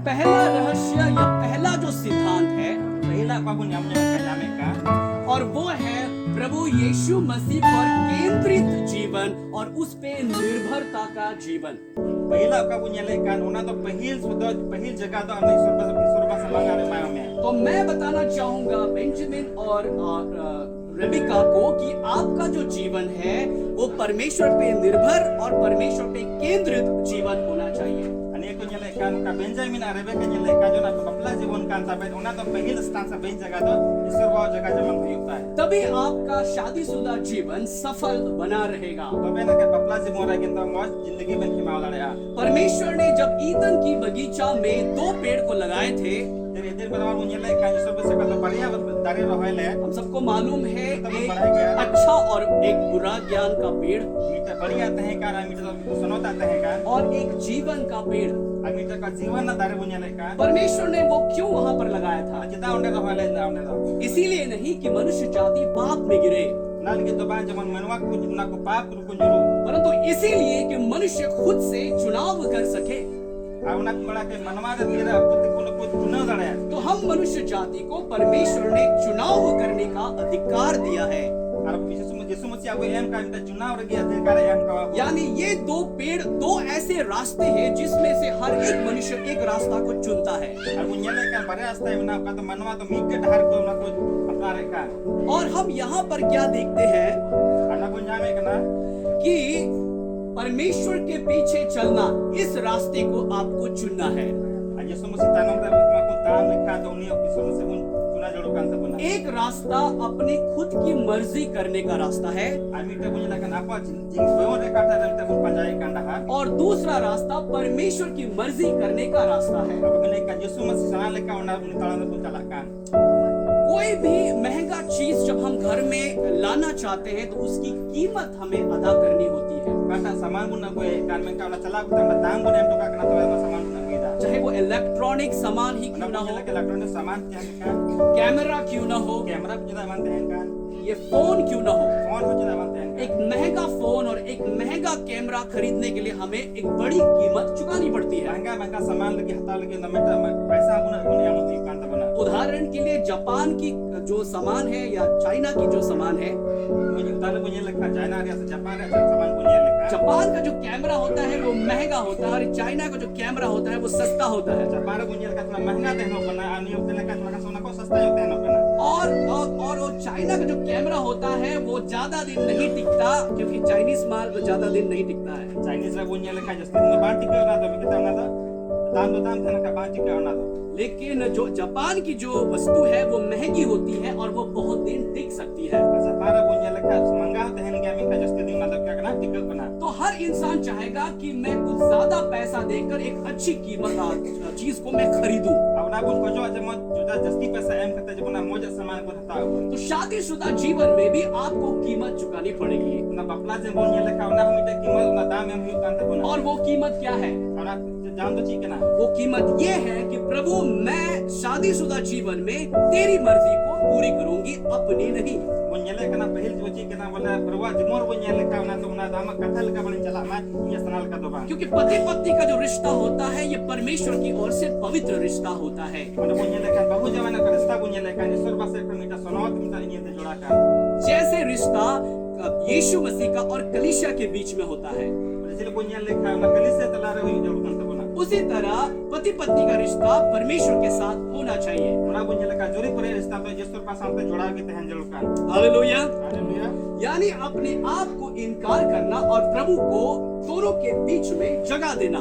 पहला रहस्य या पहला जो सिद्धांत है और वो है प्रभु यीशु मसीह पर केंद्रित जीवन और उस पे निर्भरता का जीवन। तो मैं बताना चाहूंगा बेंजामिन और रेबिका को कि आपका जो जीवन है वो परमेश्वर पे निर्भर और परमेश्वर पे केंद्रित जीवन होना चाहिए। बेंजामिन और रेबेका nyelekan जो ना बपला जीवन कान ताबे उना तो पहले स्थान से बेंच जगह तो ईश्वर वो जगह जमन होता है तभी आपका शादीशुदा जीवन सफल बना रहेगा। तो बेना के बपला जीवन रे किंतु मौज जिंदगी बन की मावला परमेश्वर ने जब ईदन की बगीचा में 2 पेड़ को लगाए थे तेरे इधर पर वो nyelekan ईश्वर से कल बढ़िया दारे रहले हम सबको मालूम है एक अच्छा और एक बुरा ज्ञान का पेड़ मीठा बढ़िया तहे का मीठा सुनोता तहे का और एक जीवन का पेड़ मीठा का जीवन ना दारे nyelekan परमेश्वर ने वो क्यों वहां पर लगाया था? जितना उन्हें रहले उन्हें इसीलिए नहीं कि मनुष्य जाति पाप में गिरे नाल के तो बान जमन मनवा कुछ ना को पाप को जरूर परंतु इसीलिए कि मनुष्य खुद से चुनाव कर सके। आवना बड़ा के मनवा रे तेरा को चुनाव दड़े तो हम मनुष्य जाति को परमेश्वर ने चुनाव करने का अधिकार दिया है और यीशु मसीह को एम का चुनाव रे अधिकार एम का यानी ये 2 पेड़ 2 ऐसे रास्ते हैं जिसमें से हर एक मनुष्य एक रास्ता को चुनता है और वो nyelekan बड़े रास्ते में ना का तो मनवा तो मीके ढार को ना को अपना रे का और हम यहाँ पर क्या देखते हैं अना को जामे कना कि परमेश्वर के पीछे चलना इस रास्ते को आपको चुनना है। यीशु मसीह तानम रे को ताम लिखा तो उन्हीं यीशु मसीह चुना जोड़ो कान बना एक रास्ता अपनी खुद की मर्जी करने का रास्ता है आमी तो nyelekan apa जिंग बयो रे काटा रे तो पंजाई कांडा और दूसरा रास्ता परमेश्वर की मर्जी करने का रास्ता है। अब का यीशु मसीह सना लेका उन्हें उन्हीं ताला में चला कान कोई भी महंगा चीज जब हम घर में लाना चाहते हैं तो उसकी कीमत हमें अदा करनी होती है। काटा सामान बुना कोई कान में का चला तो दाम बुने तो का करना तो सामान बुना कोई चाहे वो इलेक्ट्रॉनिक सामान ही क्यों ना हो, इलेक्ट्रॉनिक सामान क्या कैमरा क्यों ना हो, कैमरा जुदा मानते हैं का ये फोन क्यों ना हो, फोन हो जुदा मानते हैं एक महंगा फोन और एक महंगा कैमरा खरीदने के लिए हमें एक बड़ी कीमत चुकानी पड़ती है। महंगा सामान लगे हता लगे पैसा बुना होती कान बना उदाहरण के लिए जापान की जो सामान है या चाइना की जो सामान है मुझे उताले बुनिया लिखा चाइना रे से जापान रे सामान बुनिया लिखा जापान का जो कैमरा होता है वो महंगा होता है और चाइना का जो कैमरा होता है वो सस्ता होता है। जापान रे बुनिया का थोड़ा महंगा देनो बना आनी होते का थोड़ा सोना को सस्ता होते है ना और वो चाइना का जो कैमरा होता है वो ज्यादा दिन नहीं टिकता क्योंकि चाइनीज माल ज्यादा दिन नहीं टिकता है। चाइनीज रे बुनिया लिखा जस्ते दिन बांट टिके ना तो कितना ना दाम था ना का बांट टिके ना तो लेकिन जो जापान की जो वस्तु है वो महंगी होती है और वो बहुत दिन टिक सकती है। जापान रे बुनिया लिखा महंगा होते हैं क्या में जस्ते दिन मतलब क्या करना टिके बना तो हर इंसान चाहेगा कि मैं कुछ ज्यादा पैसा देकर एक अच्छी कीमत चीज को मैं खरीदूं। अब ना कुछ को जो जुदा जस्ती पैसा एम करते जब ना मौज सामान को हता तो शादीशुदा जीवन में भी आपको कीमत चुकानी पड़ेगी ना बपला जे बुनिया लिखा ना हम कीमत ना दाम हम कांते बना और वो कीमत क्या है ना जान तो ठीक है ना वो कीमत ये है कि प्रभु मैं शादीशुदा जीवन में तेरी मर्जी को पूरी करूंगी अपनी नहीं। बुनिया कना पहल जो चीज कना बोला प्रभु जमोर बुनिया लेका ना तो ना दाम कथा लेका बन चला मैं ये सनाल का दोबा क्योंकि पति पत्नी का जो रिश्ता होता है ये परमेश्वर की ओर से पवित्र रिश्ता होता है। और बुनिया लेका बहु जमाना का रिश्ता बुनिया लेका ईश्वर बस एक मीठा सुनावत मीठा इन्हीं से जुड़ा का जैसे रिश्ता यीशु मसीह का और कलीसिया के बीच में होता है इसलिए बुनिया लेका ना कलीसिया तला रहे हुई जरूरत से बना उसी तरह पति पत्नी का रिश्ता परमेश्वर के साथ होना चाहिए। ना बुनिया लेका जोरी पर रिश्ता तो ईश्वर का साथ जोड़ा के तहन जरूर का हालेलुया हालेलुया यानी अपने आप को इनकार करना और प्रभु को दोनों के बीच में जगह देना।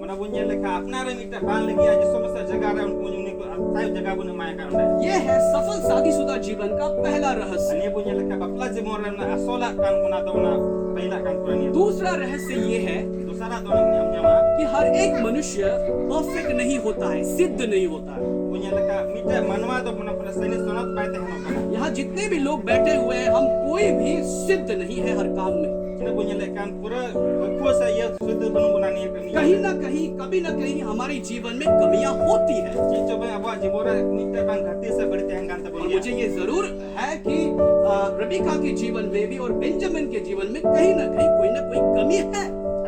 ना बुनिया लेका अपना रे मीठा बांध लगी आज ईश्वर से जगह रहे उनको उन्हीं को साइड जगह बुने माया कर रहा है। ये है सफल शादीशुदा जीवन का पहला रहस्य। अने बुनिया लेका बपला जीवन रे ना असोला कान गुना तो ना पहला कान पुरानी दूसरा रहस्य ये है दूसरा दोनों नियम जमा कि हर एक मनुष्य परफेक्ट नहीं होता है, सिद्ध नहीं होता है। बुनिया लेका मीठा मनवा तो अपना अपना सही सुनत पाते हैं ना यहाँ जितने भी लोग बैठे हुए हैं हम कोई भी सिद्ध नहीं है हर काम में। punya lekan pura kuasa ya sudah बनने करनी कहीं ना कहीं कभी ना कहीं हमारे जीवन में कमियां होती है। जी coba अब जिबोरा नित्य बन घाटी से बढ़ते हैं गांत और मुझे ये जरूर है कि रेबिका के जीवन में भी और बेंजामिन के जीवन में कहीं ना कहीं कोई ना कोई कमी है।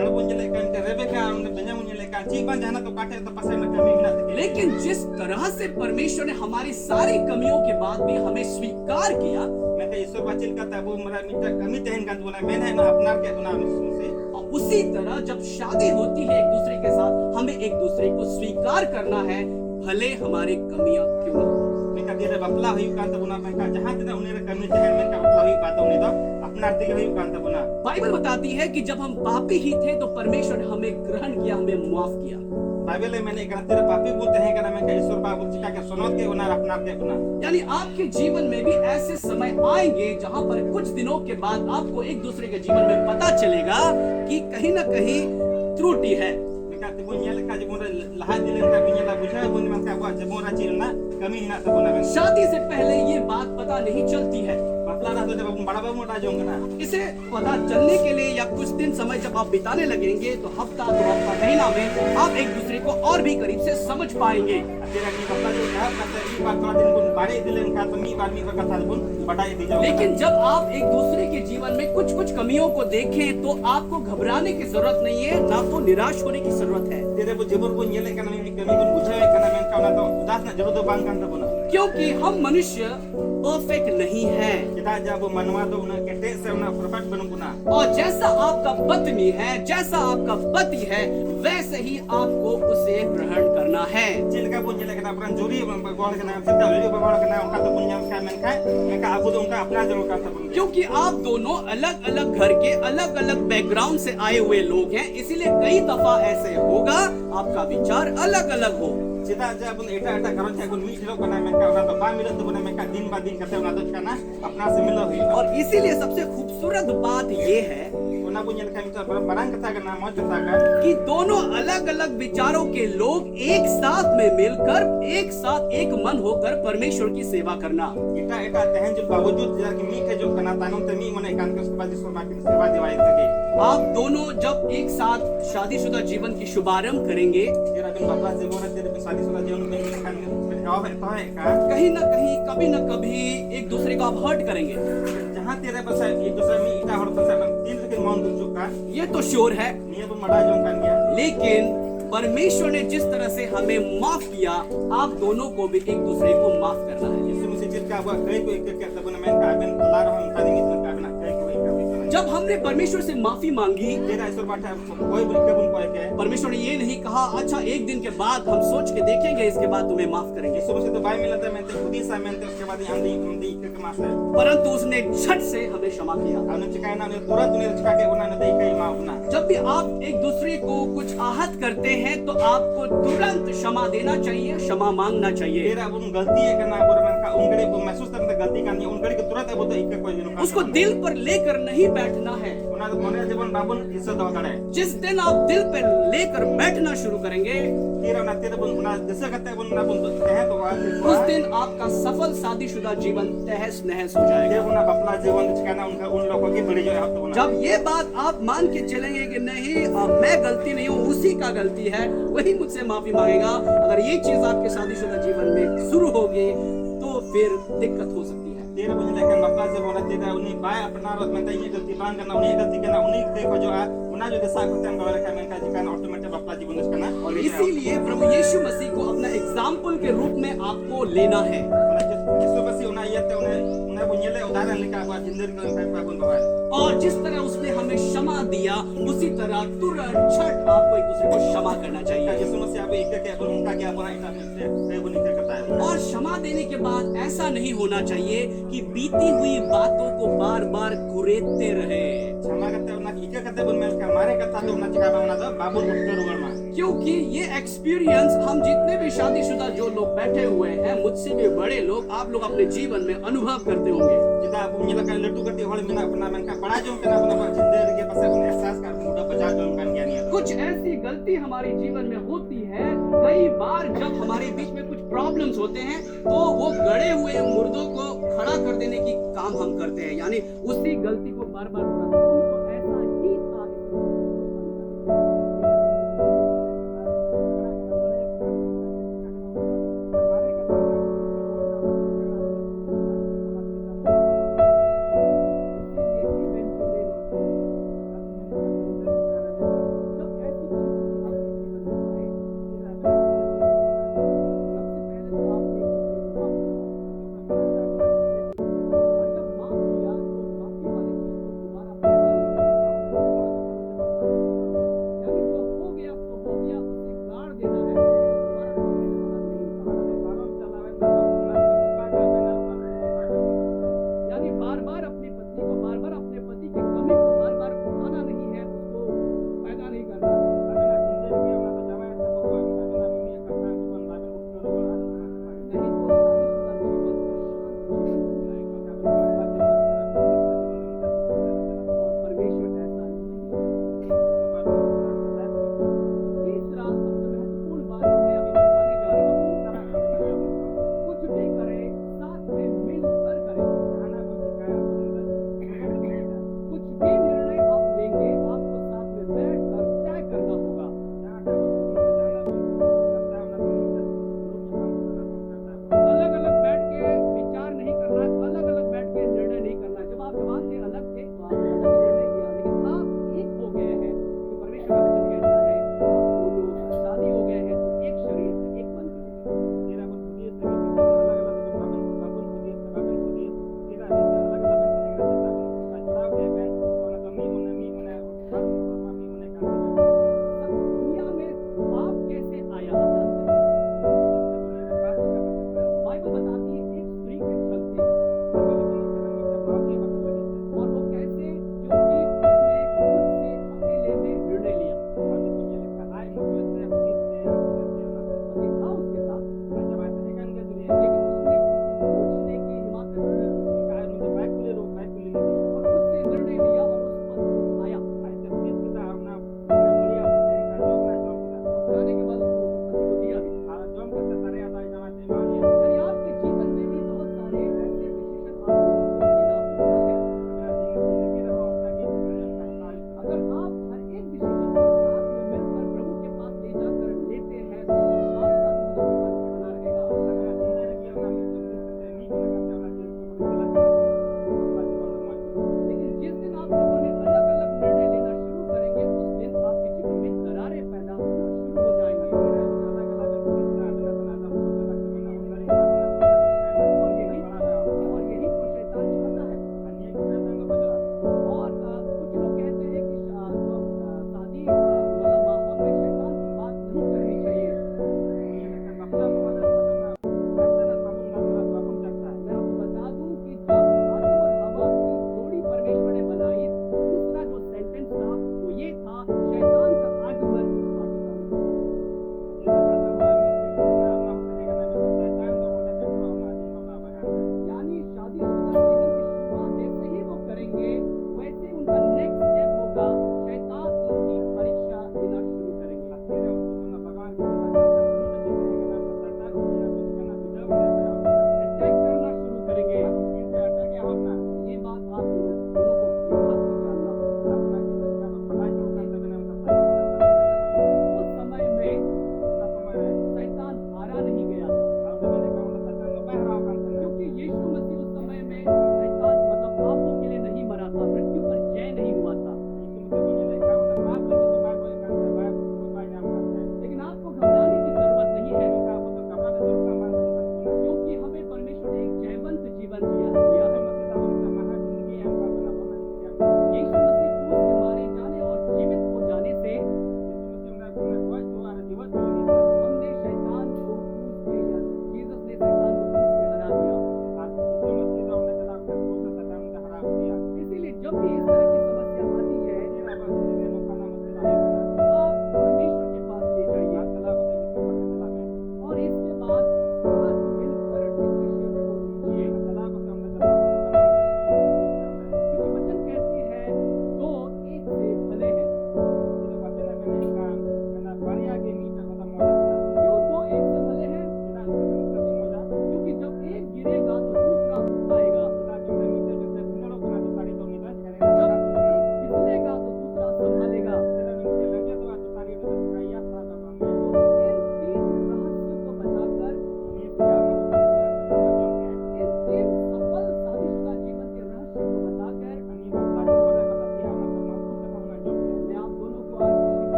Kalau pun jelek kan Rebecca untuk Benjamin jelek kan ciban jangan तो काटे तो pasal में कमी मिला तो लेकिन जिस तरह से परमेश्वर ने हमारी सारी कमियों के बाद भी हमें स्वीकार किया, mereka Yesus bacil kata bu mereka minta kami tehen kan tuan men है ना अपना के तुना से और उसी तरह जब शादी होती है एक दूसरे के साथ, हमें एक दूसरे को स्वीकार करना है, भले हमारी कमियां क्यों ना हो। mereka dia bapla huyuk kan tuan mereka जहां tidak उन्हें kami tehen mereka bapla huyuk kata उन्हें तो अपना अर्थ के huyuk kan tuan बाइबल बताती है कि जब हम पापी ही थे तो परमेश्वर ने हमें ग्रहण किया, हमें माफ किया। बाइबल में मैंने कहते हैं पापी बोलते हैं कि मैं ईश्वर बाबू चिका के सुनोत के उनार अपना के अपना यानी आपके जीवन में भी ऐसे समय आएंगे जहां पर कुछ दिनों के बाद आपको एक दूसरे के जीवन में पता चलेगा कि कहीं ना कहीं त्रुटि है। कहते बुनिया लेका जबोरा लहा दिले का बुनिया ला बुझा बुनिया का बुआ जबोरा चिरना कमी हिना तो बना शादी से पहले ये बात पता नहीं चलती है। बपला ना तो जब बड़ा बाबू मोटा जोंगना इसे पता चलने के लिए या कुछ दिन समय जब आप बिताने लगेंगे तो हफ्ता 2 हफ्ता महीना में आप एक दूसरे को और भी करीब से समझ पाएंगे। तेरा की बपला जो है कहते हैं बात थोड़ा दिन को बारे दिले का तो मी बार मी का कथा बुन बटाई दी जाओ। लेकिन जब आप एक दूसरे के जीवन में कुछ कुछ कमियों को देखें तो आपको घबराने की जरूरत नहीं है, ना तो निराश होने की जरूरत है। तेरे को जबर को येले कना में कमी बुन बुझावे कना में का तो उदास ना जरूरत बांग kan तो बना क्योंकि हम मनुष्य परफेक्ट नहीं है। kita jabo manwa do una kete se una perfect banu kuna और जैसा आपका पत्नी है, जैसा आपका पति है, वैसे ही आपको उसे ग्रहण करना है। चिलका पुन जेले kena peran juri gol kena sita juri gol kena उनका तो पुnya का men का mereka abu तो उनका अपना जरूर का तो क्योंकि आप दोनों अलग अलग घर के अलग अलग बैकग्राउंड से आए हुए लोग हैं, इसीलिए कई दफा ऐसे होगा आपका विचार अलग अलग हो। चिता जब एटा एटा करो चाहे कोई मीठ लो कना में का उना तो बा मिलो तो बना में का दिन बा दिन करते उना तो कना अपना से मिलो हुई और इसीलिए सबसे खूबसूरत बात ये है उना पुnya का मित्र बरंग कथा करना मौज कथा का कि दोनों अलग अलग विचारों के लोग एक साथ में मिलकर एक साथ एक मन होकर परमेश्वर की सेवा करना। एटा एटा तहन जो बावजूद जरा कि मी के जो कना तानम ते मी मने कान के उसके बाद ईश्वर की सेवा दिवाई सके आप दोनों जब एक साथ शादीशुदा जीवन की शुभारंभ करेंगे, तेरा बिन बाबा से बोला तेरे बिन शादीशुदा जीवन में कान गाँव है तो है का कहीं ना कहीं कभी ना कभी एक दूसरे को आप हर्ट करेंगे। जहाँ तेरे बस एक दूसरे में इटा हर बस तीन के मौन दूर चुका ये तो श्योर है, ये तो मड़ा जो कर गया लेकिन परमेश्वर ने जिस तरह से हमें माफ किया, आप दोनों को भी एक दूसरे को माफ करना है। यीशु मसीह जिसका हुआ कई को एक के तब मैं का बन तला रहा हूं तानी मित्र का बना कई को एक जब हमने परमेश्वर से माफी मांगी, तेरा ईश्वर बाटा कोई बुरी के बुन कोई के परमेश्वर ने ये नहीं कहा अच्छा एक दिन के बाद हम सोच के देखेंगे इसके बाद तुम्हें माफ करेंगे, यीशु मसीह तो भाई मिला था मैं तो खुद ही सा मैं तो उसके बाद हम दी के माफ है परंतु उसने झट से हमें क्षमा किया। हमने चिकाई ना तुरंत उन्हें चिका के उन्होंने दे कई माफ ना जब भी आप एक दूसरे को कुछ आहत करते हैं तो आपको तुरंत क्षमा देना चाहिए, क्षमा मांगना चाहिए। तेरा उन गलती है करना और मैं का उनगड़े को महसूस करते गलती करनी उनगड़े के तुरंत वो तो एक कोई दिन उसको दिल पर लेकर नहीं बैठना है। उन्हें मने जीवन बाबुन इज्जत दो करे जिस दिन आप दिल पर लेकर बैठना शुरू करेंगे, तेरा ना तेरे बुन ना जैसे कहते बुन ना बुन तो है तो उस दिन आपका सफल शादीशुदा जीवन तहस नहस हो जाएगा। ये उन्हें अपना जीवन चिकाना उनका उन लोगों की बड़ी जो है तो जब ये बात आप मान के चलेंगे कि नहीं मैं गलती नहीं हूँ, उसी का गलती है, वही मुझसे माफी मांगेगा, अगर ये चीज आपके शादीशुदा जीवन में शुरू होगी तो फिर दिक्कत हो सकती है। तेरे मुझे लेकिन बापा से बोला तेरा उन्हें बाय अपना रोज में ये गलती बांग करना उन्हें गलती करना उन्हीं देखो जो है उन्हें जो दिशा को तंग वाला का मैं का जिकान ऑटोमेटिक बापा जीवन उसका ना और इसीलिए प्रभु यीशु मसीह को अपना एग्जाम्पल के रूप में आपको लेना है। यीशु मसीह उन्हें ये तो उन्हें बुनियादी उदाहरण लेकर हुआ जिंदगी का उनका गुण हुआ और जिस तरह उसने हमें क्षमा दिया उसी तरह तुरंत छठ आपको एक दूसरे को क्षमा करना चाहिए। यीशु मसीह आप एक के उनका क्या बना इतना से वो नहीं करता है और क्षमा देने के बाद ऐसा नहीं होना चाहिए कि बीती हुई बातों को बार बार कुरेदते रहे। क्षमा करते उन्हें इके करते बन में हमारे कथा तो उन्हें चिका बना तो बाबू उठकर उगड़ में क्योंकि ये एक्सपीरियंस हम जितने भी शादीशुदा जो लोग बैठे हुए हैं, मुझसे भी बड़े लोग, आप लोग अपने जीवन में अनुभव करते होंगे। जिदा आप मुझे लगा लट्टू करते होल मिना अपना मन का बड़ा जो करना अपना जिंदगी के पास उन्हें एहसास कर मुड़ा बचा जो उनका ज्ञान है कुछ ऐसी गलती हमारे जीवन में होती है, कई बार जब हमारे बीच में कुछ प्रॉब्लम्स होते हैं तो वो गड़े हुए मुर्दों को खड़ा कर देने की काम हम करते हैं, यानी उसी गलती को बार बार